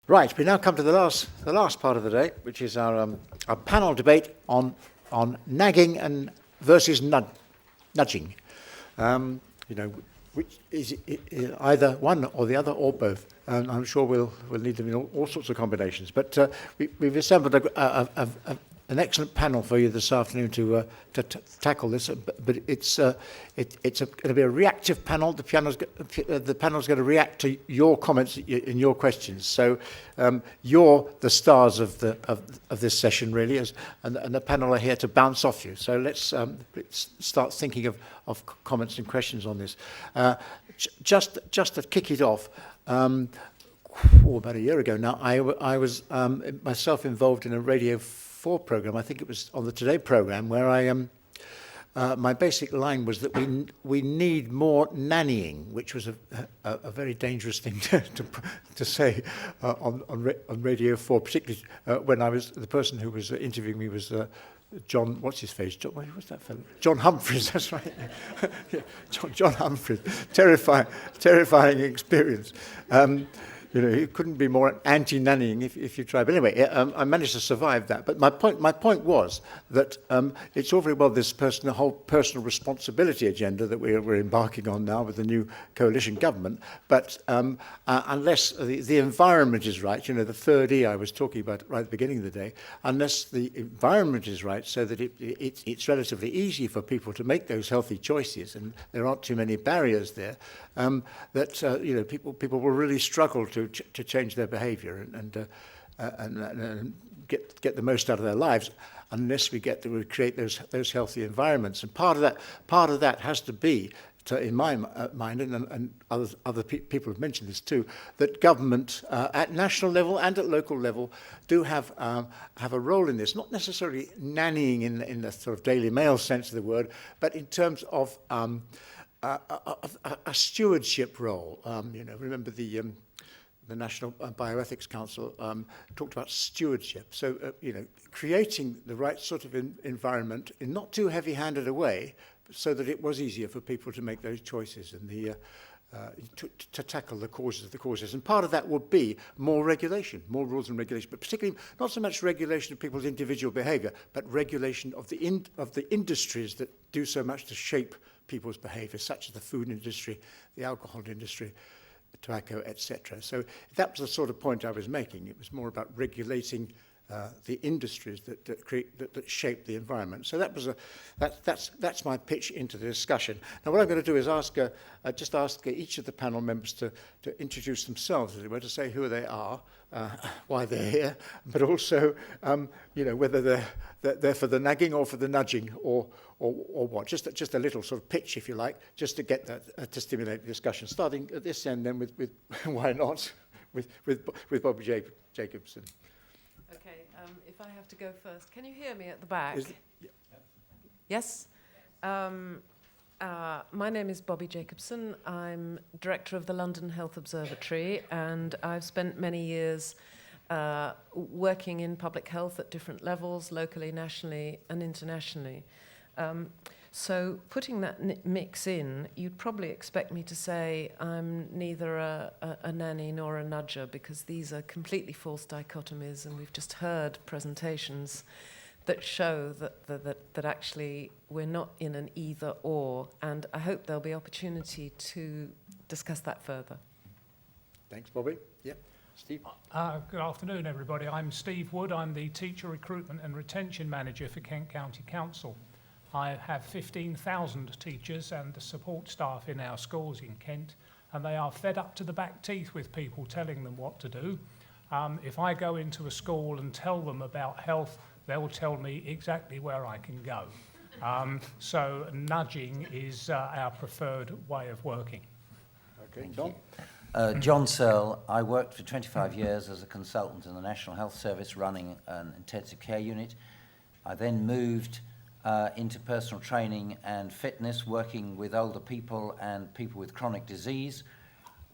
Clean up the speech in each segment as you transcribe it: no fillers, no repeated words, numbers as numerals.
Right, we now come to the last part of the day, which is our panel debate on nagging and versus nudging. Which is either one or the other or both. And I'm sure we'll need them in all sorts of combinations. But we've assembled an excellent panel for you this afternoon to tackle this. But it's going to be a reactive panel. The panel's going to react to your comments and your questions. So you're the stars of this session, really, and the panel are here to bounce off you. So let's start thinking of comments and questions on this. Just to kick it off. About a year ago now, I was myself involved in a Radio 4 program. I think it was on the Today program, where my basic line was that we need more nannying, which was a very dangerous thing to say on Radio 4, particularly when I was the person who was interviewing me was John, what's his face? What's that fellow? John Humphreys, that's right. Yeah, John Humphreys. Terrifying experience. It couldn't be more anti-nannying if you try. But anyway, I managed to survive that. But my point was that it's all very well the whole personal responsibility agenda that we're embarking on now with the new coalition government. But unless the environment is right, the third E I was talking about right at the beginning of the day, unless the environment is right, so that it's relatively easy for people to make those healthy choices, and there aren't too many barriers there, people will really struggle to change their behaviour and get the most out of their lives unless we create those healthy environments. And part of that has to be, in my mind, and other people have mentioned this too, that government at national level and at local level do have a role in this, not necessarily nannying in the sort of Daily Mail sense of the word, but in terms of a stewardship role. Remember the National Bioethics Council talked about stewardship. So, creating the right sort of environment in not too heavy-handed a way, so that it was easier for people to make those choices and to tackle the causes. And part of that would be more regulation, more rules and regulation, but particularly not so much regulation of people's individual behaviour, but regulation of the industries that do so much to shape people's behaviour, such as the food industry, the alcohol industry, tobacco, etc. So that was the sort of point I was making. It was more about regulating the industries that shape the environment. So that's my pitch into the discussion. Now, what I'm going to do is ask each of the panel members to introduce themselves, as it were, to say who they are, why they're here, but also whether they're for the nagging or for the nudging or what. Just a little sort of pitch, if you like, just to get that to stimulate the discussion. Starting at this end, then with why not with Bobby Jacobson. Okay, if I have to go first, can you hear me at the back? Yes? My name is Bobby Jacobson. I'm director of the London Health Observatory, and I've spent many years working in public health at different levels, locally, nationally, and internationally. So putting that mix in, you'd probably expect me to say I'm neither a nanny nor a nudger, because these are completely false dichotomies, and we've just heard presentations that show that actually we're not in an either or, and I hope there'll be opportunity to discuss that further. Thanks, Bobby. Yeah, Steve. Good afternoon, everybody. I'm Steve Wood. I'm the Teacher Recruitment and Retention Manager for Kent County Council. I have 15,000 teachers and the support staff in our schools in Kent, and they are fed up to the back teeth with people telling them what to do. If I go into a school and tell them about health, they'll tell me exactly where I can go. So nudging is our preferred way of working. Okay, John? John Searle. I worked for 25 years as a consultant in the National Health Service running an intensive care unit. I then moved into personal training and fitness, working with older people and people with chronic disease.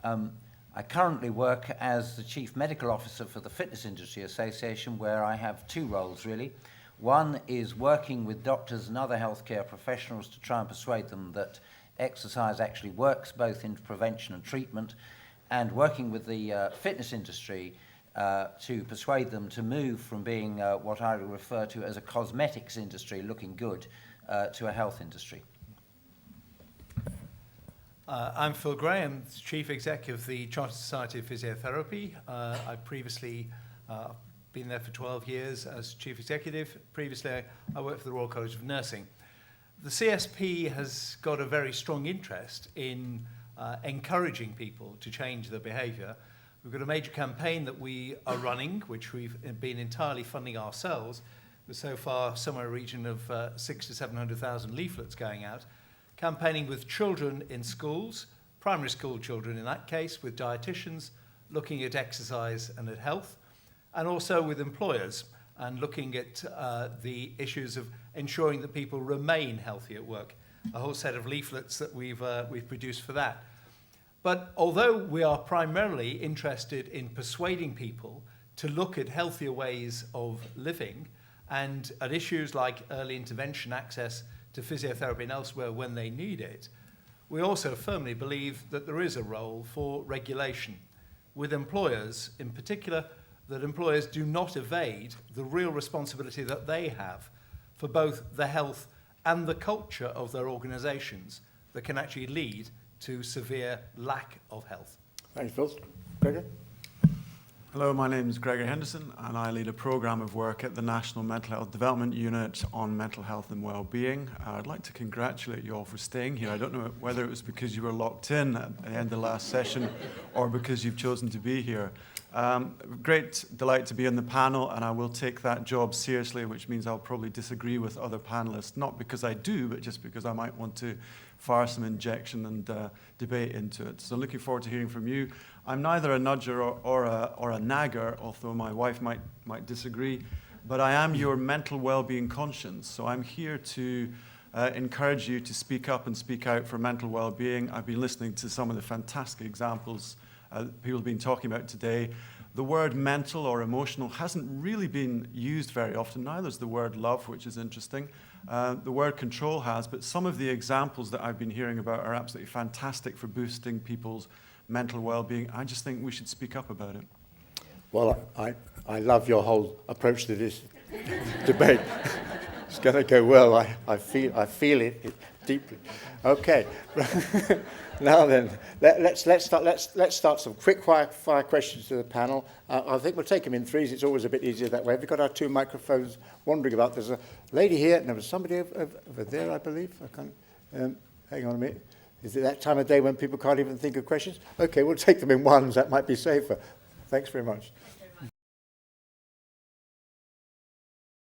I currently work as the Chief Medical Officer for the Fitness Industry Association, where I have two roles, really. One is working with doctors and other healthcare professionals to try and persuade them that exercise actually works both in prevention and treatment, and working with the fitness industry to persuade them to move from being what I would refer to as a cosmetics industry looking good to a health industry. I'm Phil Graham, Chief Executive of the Chartered Society of Physiotherapy. I've previously been there for 12 years as Chief Executive. Previously, I worked for the Royal College of Nursing. The CSP has got a very strong interest in encouraging people to change their behaviour. We've got a major campaign that we are running, which we've been entirely funding ourselves, with so far somewhere in the region of 600,000 to 700,000 leaflets going out, campaigning with children in schools, primary school children in that case, with dietitians, looking at exercise and at health, and also with employers, and looking at the issues of ensuring that people remain healthy at work. A whole set of leaflets that we've produced for that. But although we are primarily interested in persuading people to look at healthier ways of living and at issues like early intervention, access to physiotherapy and elsewhere when they need it, we also firmly believe that there is a role for regulation, with employers in particular, that employers do not evade the real responsibility that they have for both the health and the culture of their organisations that can actually lead to severe lack of health. Thanks, Phil. Gregor? Hello, my name is Gregor Henderson and I lead a programme of work at the National Mental Health Development Unit on mental health and well-being. I'd like to congratulate you all for staying here. I don't know whether it was because you were locked in at the end of the last session or because you've chosen to be here. Great delight to be on the panel, and I will take that job seriously, which means I'll probably disagree with other panelists, not because I do, but just because I might want to fire some injection and debate into it. So looking forward to hearing from you. I'm neither a nudger or a nagger, although my wife might disagree, but I am your mental well-being conscience. So I'm here to encourage you to speak up and speak out for mental well-being. I've been listening to some of the fantastic examples people have been talking about today. The word mental or emotional hasn't really been used very often. Neither is the word love, which is interesting. The word control has, but some of the examples that I've been hearing about are absolutely fantastic for boosting people's mental well-being. I just think we should speak up about it. Well, I love your whole approach to this debate. It's going to go well. I feel it deeply. Okay. Now then, let's start some quick fire questions to the panel. I think we'll take them in threes. It's always a bit easier that way. We've got our two microphones wandering about. There's a lady here, and there was somebody over there, I believe. I can't. Hang on a minute. Is it that time of day when people can't even think of questions? Okay, we'll take them in ones. That might be safer. Thanks very much.